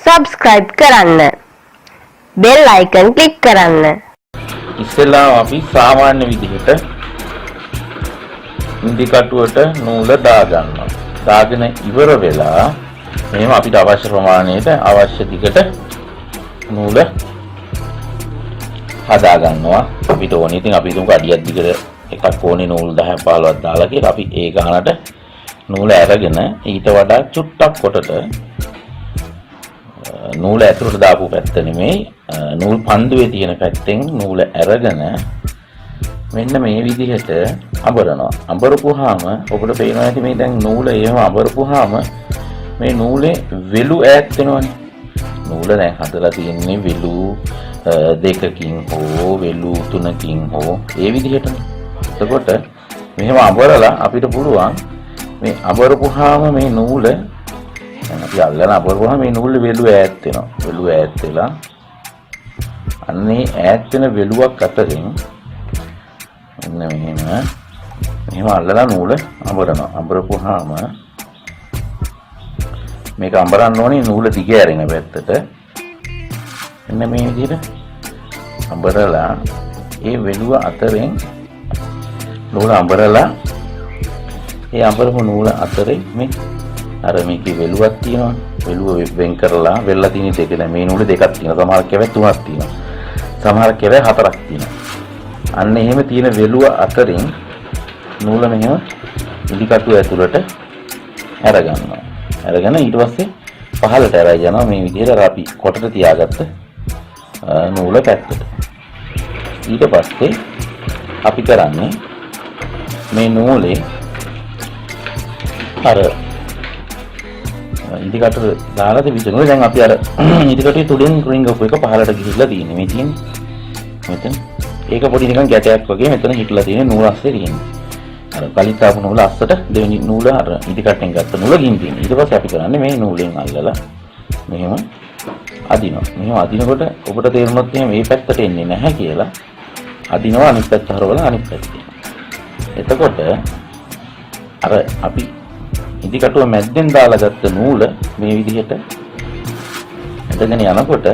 subscribe කරන්න bell icon click කරන්න ඉස්සෙල්ලා අපි සාමාන්‍ය විදිහට ඉන්දි කටුවට නූල දාගන්නවා. දාගෙන ඉවර වෙලා මෙහෙම අපිට අවශ්‍ය ප්‍රමාණයට අවශ්‍ය දිගට නූල හදා ගන්නවා. අපිට ඕනේ ඉතින් අපි තුමු අඩියක් දිගට එකක් ඕනේ නූල් 10 15ක් දාලා කියලා අපි ඒ ගානට නූල අරගෙන ඊට වඩා චුට්ටක් කොටට නූල ඇතුළට දාපු පැත්ත නෙමෙයි නූල් පන්දුවේ තියෙන පැත්තෙන් නූල අරගෙන මෙන්න මේ විදිහට අඹරනවා. අඹරපුවාම ඔබට පේනවා ඇති මේ දැන් නූල එහෙම අඹරපුවාම මේ නූලේ වෙලු ඈත් වෙනවනේ. නූල දැන් හදලා තියෙන්නේ වෙලු දෙකකින් හෝ වෙලු තුනකින් හෝ ඒ විදිහටනේ. එතකොට මෙහෙම අඹරලා අපිට පුළුවන් මේ අඹරපුවාම මේ නූල දැන් අපි අල්ලන අඹරපුවාම මේ නූල් වෙලු ඈත් වෙනවා. වෙලු ඈත් වෙලා අන්නේ ඈත් වෙන වෙලුවක් අතරින් මෙන්න මෙහෙම අල්ලලා නූල අඹරනවා. අඹරපුවාම මේක අඹරන්න ඕනේ නූල දිග ඇරෙන පැත්තට. මෙන්න මේ විදිහට අඹරලා ඒ වෙලුව අතරින් නූල අඹරලා ඒ අඹරපු නූල අතරේ මේ අර මේකේ වෙලුවක් තියෙනවා. වෙලුව වෙන් කරලා වෙල්ලා තියෙන දෙක නෑ. මේ නූල දෙකක් තියෙනවා. සමහරක් කැවේ තුනක් තියෙනවා. සමහරක් කැවේ හතරක් තියෙනවා. අන්න එහෙම තියෙන වෙලුව අතරින් නූල මෙහෙම ඉදිකටුව ඇතුළට අරගන්නවා. අරගෙන ඊට පස්සේ පහළට ඇරයි යනවා මේ විදිහට අපි කොටට තියාගත්ත නූල පැත්තට. ඊට පස්සේ අපි කරන්නේ මේ නූලේ අර ඉදිකටට දාලා තිබුණේ දැන් අපි අර ඉදිකටේ තුඩෙන් රින්ග් එක පහළට ගිහිල්ලා තියෙන්නේ මේ තියෙන්නේ මෙතන. ඒක පොඩි නිකන් ගැටයක් වගේ මෙතන හිටලා තියෙන නූල අස්සේ තියෙන්නේ. අර කලින් තාපු නූල අස්සට දෙවෙනි නූල අර ඉදිකටෙන් ගත්ත නූල ගින් තියෙනවා. ඊට පස්සේ අපි කරන්නේ මේ නූලෙන් අල්ලලා මෙහෙම අදිනවා. මෙහෙම අදිනකොට ඔබට තේරුණොත් එහෙනම් මේ පැත්තට එන්නේ නැහැ කියලා අදිනවා අනිත් පැත්ත හරවලා අනිත් පැත්තට. එතකොට අර අපි ඉදිකටුව මැද්දෙන් දාලා ගත්ත නූල මේ විදිහට ඇදගෙන යනකොට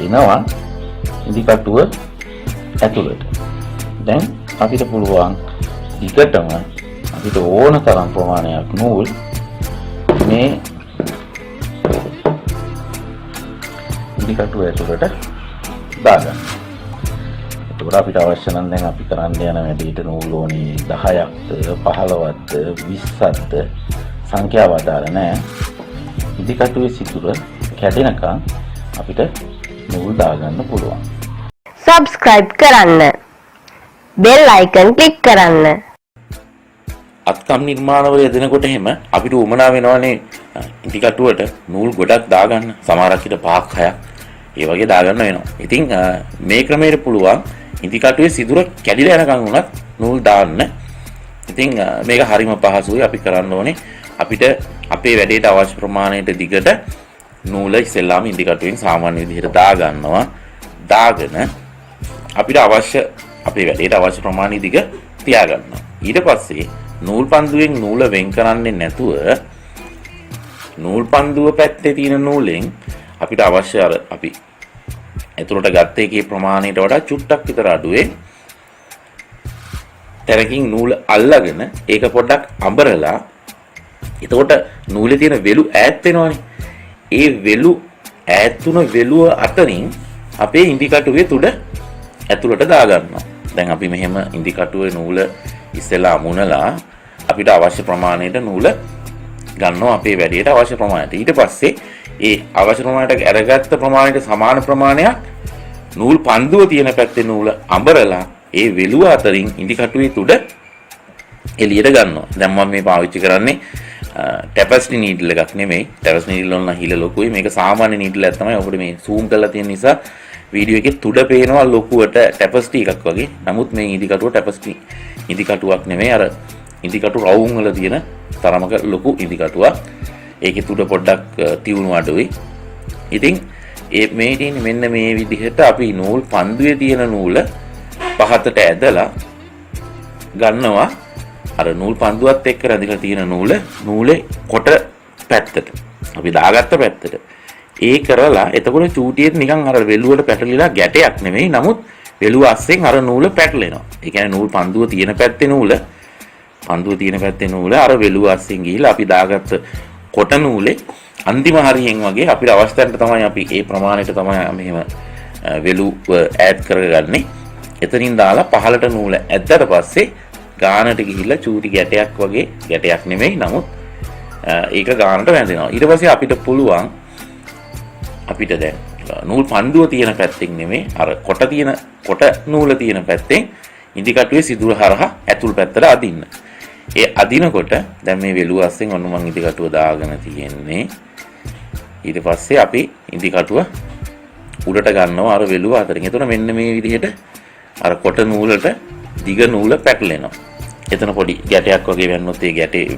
එනවා ඉදිකටුව ඇතුළට. දැන් අපිට පුළුවන් දිගටම අපිට ඕන තරම් ප්‍රමාණයක් නූල් මේ ඉදිකටුව ඇතුළට දාගන්න. එතකොට අපිට අවශ්‍ය නම් දැන් අපි කරන්න යන වැඩේට නූල් ඕනේ 10ක්ද 15ක්ද 20ක්ද සංඛ්‍යාව අදාළ නැහැ. ඉදිකටුවේ සිදුර කැඩෙනකන් අපිට නූල් දාගන්න පුළුවන්. subscribe කරන්න bell icon click කරන්න අත්කම් නිර්මාණවල යෙදෙනකොට එහෙම අපිට උමනා වෙනවනේ ඉදිකටුවට නූල් ගොඩක් දාගන්න. සමහරක් විට 5ක් 6ක් ඒ වගේ දාගන්න වෙනවා. ඉතින් මේ ක්‍රමයට පුළුවන් ඉදිකටුවේ සිදුර කැඩිලා යනකන් උනත් නූල් දාන්න. ඉතින් මේක හරිම පහසුයි. අපි කරන්න ඕනේ අපිට අපේ වැඩේට අවශ්‍ය ප්‍රමාණයට දිගට නූල ඉස්සෙල්ලාම ඉදිකටුවෙන් සාමාන්‍ය විදිහට දාගන්නවා. දාගෙන අපිට අවශ්‍ය අපේ වැඩේට අවශ්‍ය ප්‍රමාණය දිග තියාගන්නවා. ඊට පස්සේ නූල් පන්දුවෙන් නූල වෙන් කරන්නේ නැතුව නූල් පන්දුව පැත්තේ තියෙන නූලෙන් අපිට අවශ්‍ය අර අපි ඇතුළට ගත්ත එකේ ප්‍රමාණයට වඩා චුට්ටක් විතර අඩුවේ තරකින් නූල අල්ලගෙන ඒක පොඩ්ඩක් අඹරලා එතකොට නූලේ තියෙන වෙලු ඈත් වෙනවනේ. ඒ වෙලු ඈත් වුණ වෙලුව අතරින් අපේ ඉන්දිකටුවේ තුඩ ඇතුළට දාගන්නවා. දැන් අපි මෙහෙම ඉන්දිකටුවේ නූල ඉස්සෙල්ලා අමුණලා අපිට අවශ්‍ය ප්‍රමාණයට නූල ගන්නවා අපේ වැඩේට අවශ්‍ය ප්‍රමාණයට. ඊට පස්සේ ඒ අවශ්‍ය ප්‍රමාණයට අරගත්ත ප්‍රමාණයට සමාන ප්‍රමාණයක් නූල් පන්දුව තියෙන පැත්තේ නූල අඹරලා ඒ වෙලුව අතරින් ඉන්දිකටුවේ තුඩ එළියට ගන්නවා. දැන් මම මේ පාවිච්චි කරන්නේ ටැපස්ටි නීඩල් එකක් නෙමෙයි. ටැපස්ටි නීඩල් වල නම් හිල ලොකුයි. මේක සාමාන්‍ය නීඩල් එකක් තමයි. ඔබට මේ zoom කරලා තියෙන නිසා වීඩියෝ එකේ තුඩ පේනවා ලොකුවට ටැපස්ටි එකක් වගේ. නමුත් මේ ඉදිකටුව ටැපස්ටි ඉදිකටුවක් නෙමෙයි. අර ඉදිකටු රවුම් වල තියෙන තරමක ලොකු ඉදිකටුවක්. ඒකේ තුඩ පොඩ්ඩක් තියුණු අඩුයි. ඉතින් මේ තියෙන්නේ මෙන්න මේ විදිහට අපි නූල් පන්දුවේ තියෙන නූල පහතට ඇදලා ගන්නවා. අර නූල් පන්දුවත් එක්ක රැඳිලා තියෙන නූලේ කොට පැත්තට අපි දාගත්ත පැත්තට ඒ කරලා එතකොට චූටියෙත් නිකන් අර වෙලුවට පැටලිලා ගැටයක් නෙමෙයි. නමුත් වෙලුව අස්සෙන් අර නූල පැටලෙනවා. ඒ කියන්නේ නූල් පන්දුව තියෙන පැත්තේ නූල අර වෙලුව අස්සෙන් ගිහිල්ලා අපි දාගත්ත කොට නූලේ අන්තිම හරියෙන් වගේ අපිට අවස්ථාවට තමයි අපි ඒ ප්‍රමාණයට තමයි මෙහෙම වෙලුව ඈඩ් කරගන්නේ. එතනින් දාලා පහළට නූල ඇද්දට පස්සේ ගානට ගිහිල්ලා චූටි ගැටයක් වගේ ගැටයක් නෙමෙයි නමුත් ඒක ගානට වැඳෙනවා. ඊට පස්සේ අපිට පුළුවන් අපිට දැන් නූල් පන්දුව තියෙන පැත්තෙන් නෙමෙයි අර කොට නූල තියෙන පැත්තෙන් ඉදි කටුවේ සිදුර හරහා ඇතුල් පැත්තට අදින්න. ඒ අදිනකොට දැන් මේ වෙලුව අස්සෙන් ඔන්න මම ඉදි කටුව දාගෙන තියෙන්නේ. ඊට පස්සේ අපි ඉදි කටුව උඩට ගන්නවා අර වෙලුව අතරින්. එතකොට මෙන්න මේ විදිහට අර කොට නූලට දිග නූල පැටලෙනවා. එතන පොඩි ගැටයක් වගේ වෙන්නොත් ඒ ගැටේ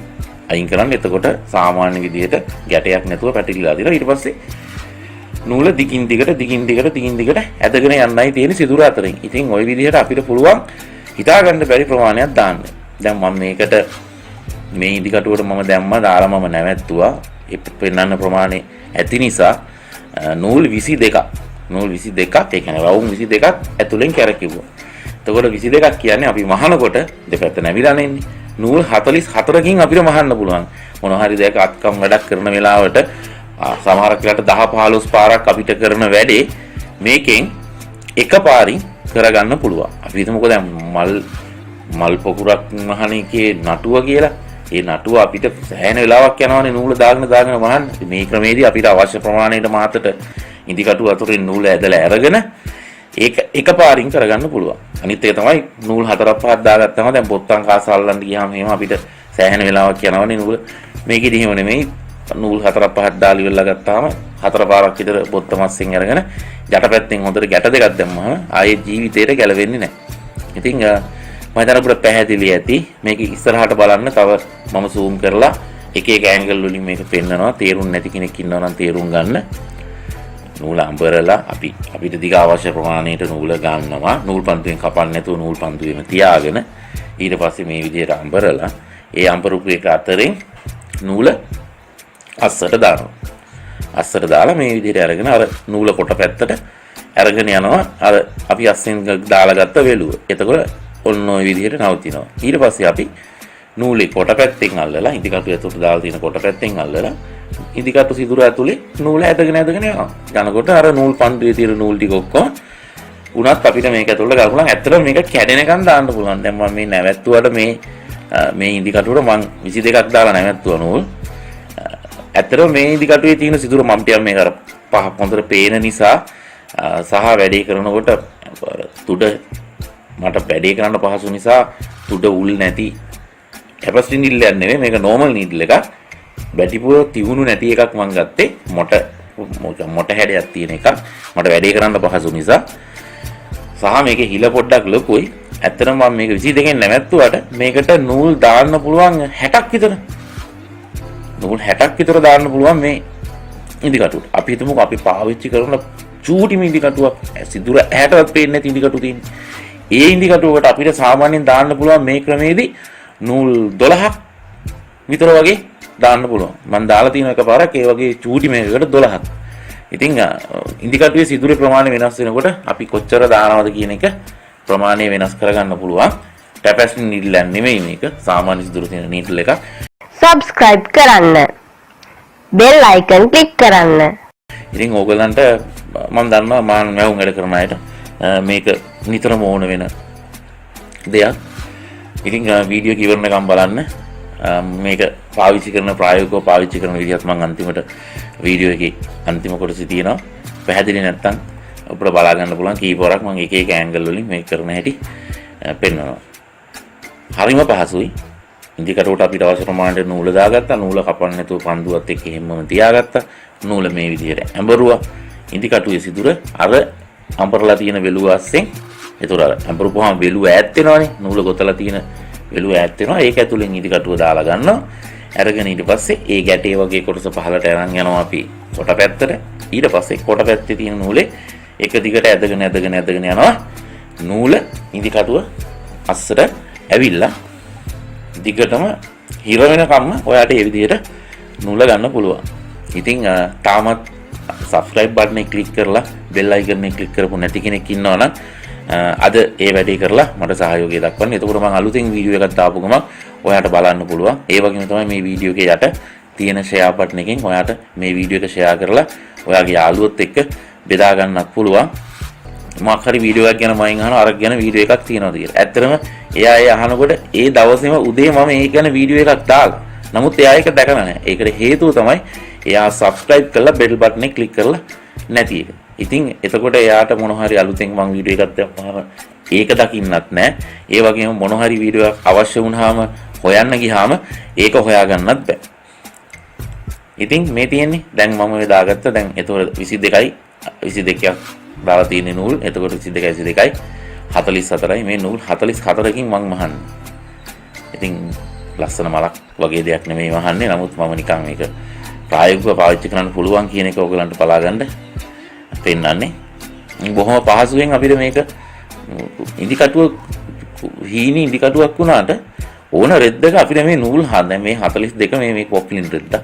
අයින් කරන්න. එතකොට සාමාන්‍ය විදිහට ගැටයක් නැතුව පැටලිලා දිනවා. ඊට පස්සේ නූල දිගින් දිගට ඇදගෙන යන්නයි තියෙන සිදුර අතරින්. ඉතින් ওই විදිහට අපිට පුළුවන් හිතා ගන්න බැරි ප්‍රමාණයක් දාන්න. දැන් මම මේකට මේ ඉදි කටුවට මම දැම්මා දාලා මම නැවැත්තුවා. ඒ පෙන්වන්න ප්‍රමාණය ඇති නිසා නූල් 22ක් ඒ කියන්නේ රවුම් 22ක් ඇතුලෙන් කැරකිව්වා. එතකොට 22ක් කියන්නේ අපි මහනකොට දෙපැත්ත නැවිලා නැන්නේ. නූල් 44කින් අපිට මහන්න පුළුවන්. මොන හරි දෙයක අත්කම් වැඩක් කරන වෙලාවට සමහරක් වෙලාවට 10-15 පාරක් අපිට කරන වැඩේ මේකෙන් එකපාරින් කරගන්න පුළුවන්. අපි හිතමුකෝ දැන් මල් පොකුරක් මහන එකේ නටුව කියලා. ඒ නටුව අපිට සෑහෙන වෙලාවක් යනවානේ නූල දාගෙන මහන්න. මේ ක්‍රමේදී අපිට අවශ්‍ය ප්‍රමාණයට මාතට ඉදි කටුව අතුරින් නූල ඇදලා අරගෙන ඒක එකපාරින් කරගන්න පුළුවන්. අනිත් එක තමයි නූල් 4-5ක් දාගත්තම දැන් පොත්තම් කාසල්ලන්න ගියාම එහෙම අපිට සෑහෙන වෙලාවක් යනවානේ නූල. මේකෙදි එහෙම නෙමෙයි. නූල් 4-5ක් දාලා ඉවරලා ගත්තාම 4 පාරක් විතර පොත්තමස්සෙන් අරගෙන යටපැත්තෙන් හොඳට ගැට දෙකක් දැම්මම ආයේ ජීවිතේට ගැලවෙන්නේ නැහැ. ඉතින් මම හිතන අපිට පැහැදිලි ඇති. මේක ඉස්සරහට බලන්න තව මම zoom කරලා එක එක ඇන්ගල් වලින් මේක පෙන්නනවා. තේරුම් නැති කෙනෙක් ඉන්නවා නම් තේරුම් ගන්න. නූල අඹරලා අපිට දිග අවශ්‍ය ප්‍රමාණයට නූල ගන්නවා. නූල් පන්දුවෙන් කපන්න නැතුව නූල් පන්දුවේම තියාගෙන ඊට පස්සේ මේ විදිහට අඹරලා ඒ අඹරුපු එක අතරින් නූල අස්සට දානවා. අස්සට දාලා මේ විදිහට අරගෙන අර නූල කොට පැත්තට අරගෙන යනවා. අර අපි අස්සෙන් දාලා ගත්ත වෙලුව. එතකොට ඔන්න ඔය විදිහට නවතිනවා. ඊට පස්සේ අපි නූලේ කොට පැත්තෙන් අල්ලලා ඉදි කටු ඇතුළට දාලා තියෙන කොට පැත්තෙන් අල්ලලා ඉදි කටු සිදුර ඇතුලේ නූල ඇදගෙන යනවා. යනකොට අර නූල් පන්දුවේ තියෙන නූල් ටික ඔක්කොම උනත් අපිට මේක ඇතුළට ගන්න පුළුවන්. ඇත්තටම මේක කැඩෙනකන් දාන්න පුළුවන්. දැන් මම මේ නැවැත්තුවට මේ ඉදි කටුවට මම 22ක් දාලා නැවැත්තුවා නූල්. ඇත්තටම මේ ඉදි කටුවේ තියෙන සිදුර මම ටිකක් මේක අර පහ හොඳට පේන නිසා සහ වැඩේ කරනකොට තුඩ මට වැඩේ කරන්න පහසු නිසා තුඩ උල් නැති කැපැසිටි නීඩල් එකක් නෙමෙයි මේක නෝමල් නීඩල් එකක්. බැටිපුර තියුණු නැති එකක් මම ගත්තේ මොට හැඩයක් තියෙන එකක්. මට වැඩේ කරන්න පහසු නිසා සහ මේකේ හිල පොඩ්ඩක් ලොකුයි. ඇත්තටම මම මේක 22කින් නැවැත්තුවට මේකට නූල් දාන්න පුළුවන් 60ක් විතර. නූල් 60ක් විතර දාන්න පුළුවන් මේ ඉදි කටුවට. අපි හිතමුකෝ අපි පාවිච්චි කරන චූටි ඉදි කටුවක් සිදුර ඇහැටවත් පේන්නේ නැති ඉදි කටු තියෙන. ඒ ඉදි කටුවකට අපිට සාමාන්‍යයෙන් දාන්න පුළුවන් මේ ක්‍රමේදී නූල් 12ක් විතර වගේ දාන්න පුළුවන්. මම දාලා තියෙන එකපාරක් ඒ වගේ චූටි මේකකට 12ක්. ඉතින් ඉදි කටුවේ සිදුරේ ප්‍රමාණය වෙනස් වෙනකොට අපි කොච්චර දානවද කියන එක ප්‍රමාණය වෙනස් කරගන්න පුළුවන්. කැපැසිටි නීඩල් එක නෙමෙයි මේක. සාමාන්‍ය සිදුර තියෙන නීඩල් එකක්. subscribe කරන්න. bell icon click කරන්න. ඉතින් ඕගලන්ට මම දන්නවා මම මැවුම් වැඩ කරන අයට මේක නිතරම ඕන වෙන දෙයක්. ඉතින් වීඩියෝ කිවරනකම් බලන්න. මේක පාවිච්චි කරන ප්‍රායෝගිකව පාවිච්චි කරන විදිහත් මම අන්තිමට වීඩියෝ එකේ අන්තිම කොටසේ තියෙනවා. පැහැදිලි නැත්නම් අපිට බලා ගන්න පුළුවන් කීපවරක් මම එක එක ඇන්ගල් වලින් මේක කරන හැටි පෙන්වනවා. හරිම පහසුයි. ඉදි කටුවට අපිට අවශ්‍ය ප්‍රමාණයට නූල දාගත්තා. නූල කපන්න නැතුව පන්දුවත් එක්ක හැමම තියාගත්තා. නූල මේ විදිහට ඇඹරුවා. ඉදි කටුවේ සිදුර අර අඹරලා තියෙන වෙලුව අස්සෙන් ඒතර අර අඹරුවාම වෙලුව ඈත් වෙනවනේ. නූල ගොතලා තියෙන වෙලුව ඈත් වෙනවා. ඒක ඇතුලෙන් ඉදි කටුව දාලා ගන්නවා. අරගෙන ඊට පස්සේ ඒ ගැටේ වගේ කොටස පහලට අරන් යනවා අපි කොට පැත්තට. ඊට පස්සේ කොට පැත්තේ තියෙන නූලේ එක දිගට ඇදගෙන යනවා. නූල ඉදි කටුව අස්සට ඇවිල්ලා දිගටම හිර වෙනකම්ම ඔයාට මේ විදිහට නූල ගන්න පුළුවන්. ඉතින් තාමත් subscribe button එක click කරලා bell icon එක click කරපු නැති කෙනෙක් ඉන්නවා නම් අද ඒ වැඩේ කරලා මට සහයෝගය දක්වන්න. එතකොට මම අලුතෙන් වීඩියෝ එකක් දාපු ගමන් ඔයාට බලන්න පුළුවන්. ඒ වගේම තමයි මේ වීඩියෝ එකේ යට තියෙන share button එකෙන් ඔයාට මේ වීඩියෝ එක share කරලා ඔයාගේ යාළුවොත් එක්ක බෙදා ගන්නත් පුළුවන්. මොකක් හරි වීඩියෝ එකක් ගැන මයින් අහනවා අරක් ගැන වීඩියෝ එකක් තියෙනවද කියලා. ඇත්තටම එයා ඒ අහනකොට ඒ දවසේම උදේ මම ඒ ගැන වීඩියෝ එකක් දාලා. නමුත් එයා ඒක දැකලා නැහැ. ඒකට හේතුව තමයි එයා subscribe කරලා bell button එක click කරලා නැති එක. ඉතින් එතකොට එයාට මොන හරි අලුතෙන් මම වීඩියෝ එකක් දැම්මම ඒක දකින්නත් නැහැ. ඒ වගේම මොන හරි වීඩියෝ එකක් අවශ්‍ය වුණාම හොයන්න ගියාම ඒක හොයාගන්නත් බෑ. ඉතින් මේ තියෙන්නේ දැන් මම මේ දාගත්ත දැන් එතකොට 22ක් දාලා තියෙන නූල්. එතකොට 22යි 44යි මේ නූල් 44කින් මං මහන්නේ. ඉතින් ලස්සන මලක් වගේ දෙයක් නෙමෙයි මහන්නේ. නමුත් මම නිකන් මේක ප්‍රායෝගිකව පාවිච්චි කරන්න පුළුවන් කියන එක ඔයගලන්ට බලා ගන්න පෙන්නන්නේ. බොහොම පහසුවෙන් අපිට මේක ඉදි කටුව හීනි ඉදි කටුවක් වුණාට ඕන රෙද්දක අපිට මේ නූල් හදන්න මේ 42 මේ පොප්ලින් රෙද්ද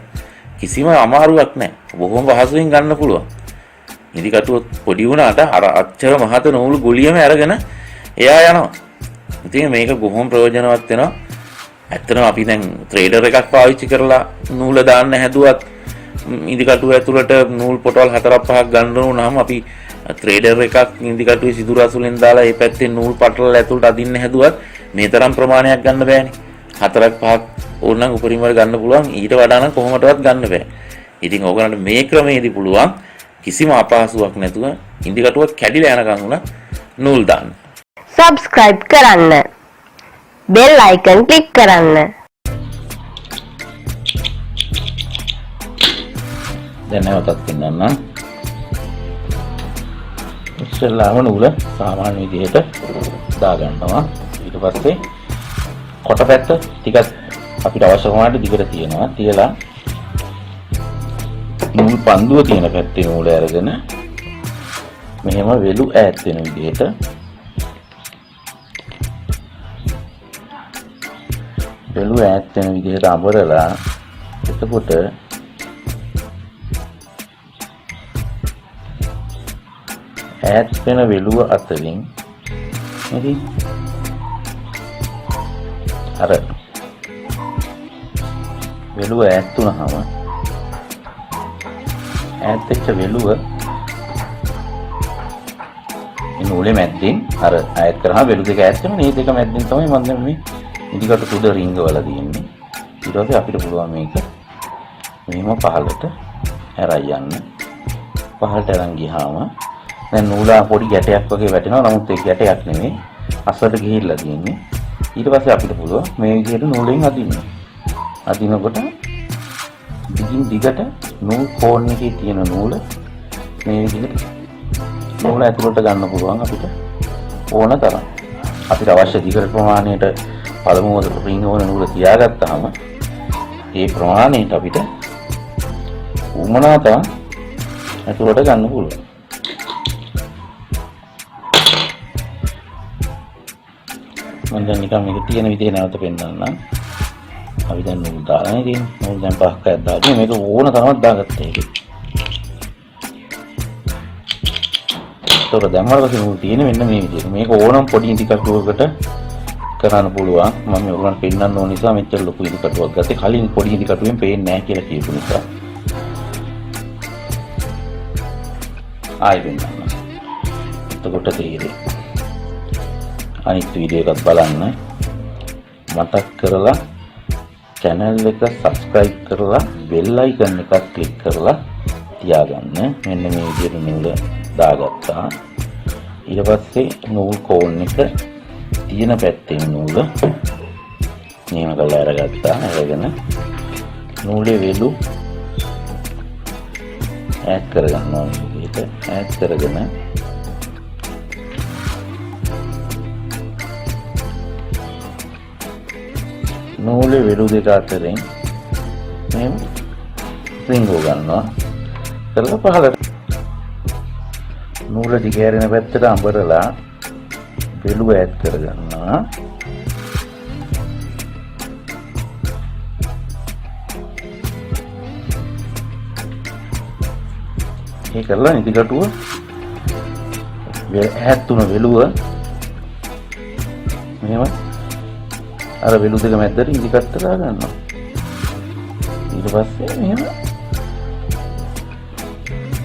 කිසිම අමාරුවක් නැහැ. බොහොම පහසුවෙන් ගන්න පුළුවන්. ඉදි කටුව පොඩි වුණාට අර අච්චර මහත නූල් ගුලියම අරගෙන එයා යනවා. ඉතින් මේක බොහොම ප්‍රයෝජනවත් වෙනවා. ඇත්තටම අපි දැන් ට්‍රේඩර් එකක් පාවිච්චි කරලා නූල දාන්න හැදුවත් ඉදි කටුව ඇතුළට නූල් පොටවල් 4-5ක් ගන්න උනහම අපි ට්‍රේඩර් එකක් ඉදි කටුවේ සිදුර අසුලෙන් දාලා ඒ පැත්තේ නූල් පටල ඇතුළට අදින්න හැදුවත් මේ තරම් ප්‍රමාණයක් ගන්න බෑනේ. 4-5ක් ඕනනම් උපරිම වල ගන්න පුළුවන්. ඊට වඩා නම් කොහොමදවත් ගන්න බෑ. ඉතින් ඕගොල්ලන්ට මේ ක්‍රමයේදී පුළුවන් කිසිම අපහසුාවක් නැතුව ඉදි කටුව කැඩිලා යනකම් උන නූල් දාන්න. subscribe කරන්න. bell icon click කරන්න. දැන් නැවතත් පෙන්නන්න. ඉස්සෙල්ලාම නූල සාමාන්‍ය විදිහට දා ගන්නවා. ඊට පස්සේ කොට පැත්ත ටිකක් අපිට අවශ්‍ය වුණාට දිගට තියනවා. තියලා නූල් පන්දුව තියෙන පැත්තේ නූල අරගෙන මෙහෙම වෙලු ඈත් වෙන විදිහට වෙලු ඈත් වෙන විදිහට අඹරලා එතකොට ඈත් වෙන වෙලුව අතරින් හරි අර වෙලුව ඈත් වුණාම ඈත් වෙච්ච වෙලුව නූලේ මැද්දෙන් අර ඈත් කරාම වෙලු දෙක ඈත් වෙනවා. මේ දෙක මැද්දෙන් තමයි මම දැන් මේ ඉදිකට තුඩ රිංගවලා තියෙන්නේ. ඊට පස්සේ අපිට පුළුවන් මේක මෙහෙම පහළට ඇරයි යන්න. පහළට අරන් ගියාම දැන් නූල පොඩි ගැටයක් වගේ වැටෙනවා. නමුත් ඒ ගැටයක් නෙමෙයි අස්සට ගිහිල්ලා තියෙන්නේ. ඊට පස්සේ අපිට පුළුවන් මේ විදිහට නූලෙන් අදින්න. අදිනකොට දිගින් දිගට නූල් කෝන් එකේ තියෙන නූල මේ විදිහට නූල ඇතුළට ගන්න පුළුවන් අපිට ඕන තරම්. අපිට අවශ්‍ය දිගට ප්‍රමාණයට පළමුව රිංගවන නූල තියාගත්තාම ඒ ප්‍රමාණයට අපිට උමනා තරම් ඇතුළට ගන්න පුළුවන්. මම දැන් නිකන් මේක තියෙන විදිහ නැවත පෙන්නන්නම්. අපි දැන් නූල් දාලානේ තියෙන්නේ. නූල් දැන් පහක් දාලා මේක ඕන තරමක් දාගත්තා ඒකේ. ඒතකොට දැන් වලක නූල් තියෙන්නේ මෙන්න මේ විදිහට. මේක ඕනම් පොඩි ඉදි කටුවකට කරන්න පුළුවන්. මම ඔයගොල්ලන්ට පෙන්නන්න ඕන නිසා මෙච්චර ලොකු ඉදි කටුවක් ගත්තේ. කලින් පොඩි ඉදි කටුවෙන් පේන්නේ නැහැ කියලා කියපු නිසා. ආයෙ පෙන්නන්න. එතකොට තේරෙයි. අනිත් වීඩියෝ එකත් බලන්න. මතක් කරලා channel එක subscribe කරලා bell icon එකක් click කරලා තියාගන්න. මෙන්න මේ විදිහට නූල දාගත්තා. ඊට පස්සේ නූල් කෝන් එක තියෙන පැත්තෙන් නූල නියම කරලා අරගත්තා. අරගෙන නූලේ වෙලු ඈඩ් කරගන්නවා. මේක ඈඩ් කරගෙන නූලේ වෙලු දෙක අතරින් මෙහෙම රිංගව ගන්නවා. කරලා පහළට නූල දිගහැරෙන පැත්තට අඹරලා වෙලු ඈඩ් කරගන්නවා. මේ කරලා නිදි කටුව ඈත් තුන වෙලුව මෙහෙම අර වෙලු දෙක මැද්දට ඉදි කට්ට දා ගන්නවා. ඊට පස්සේ මෙහෙම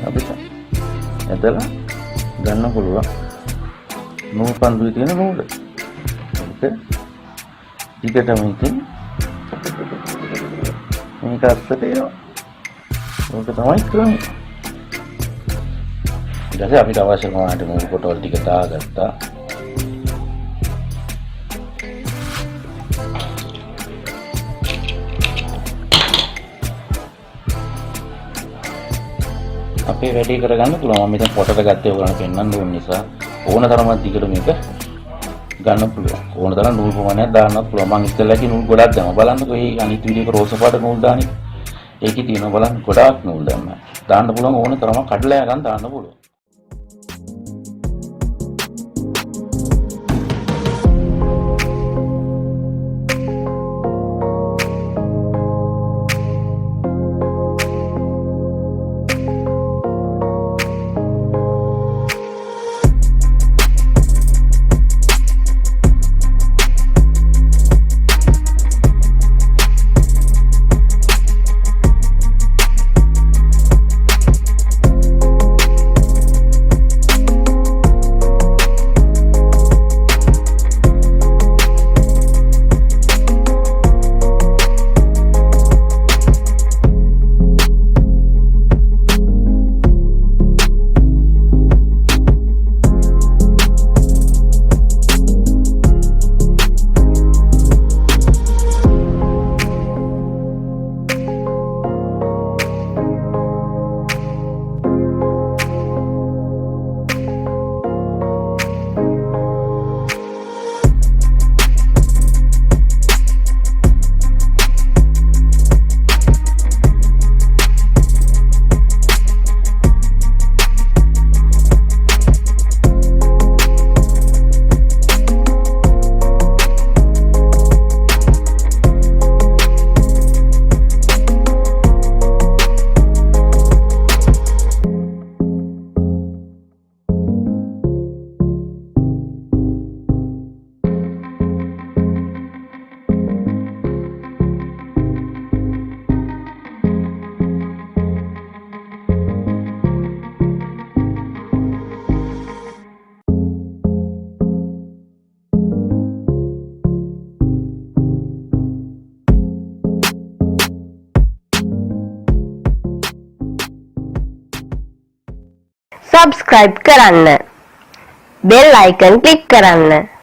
අපිට ඇදලා ගන්න පුළුවන්. නූල් පන්දුවේ තියෙන නූල. ඒක ටිකටම ඉතින් මේක අස්සට එනවා. ඒක තමයි ක්‍රමය. ඊට පස්සේ අපිට අවශ්‍ය කරන නූල් පොටවල් ටික දාගත්තා. අපේ වැඩේ කරගන්න පුළුවන්. මම මෙතන පොටට ගත්තේ ඔයගොල්ලන්ට පෙන්වන්න ඕන නිසා ඕන තරමක් දිගට මේක ගන්න පුළුවන්. ඕන තරම් නූල් ප්‍රමාණයක් දාන්නත් පුළුවන්. මම ඉස්සෙල්ලාගේ නූල් ගොඩක් දැම්මා. බලන්නකෝ මේ අනිත් වීඩියෝ එක රෝස පාට නූල් දාන්නේ. ඒකේ තියෙනවා බලන්න ගොඩාක් නූල් දැම්මා. දාන්න පුළුවන් ඕන තරමක් කඩලා යගන්න දාන්න පුළුවන්. subscribe කරන්න bell icon click කරන්න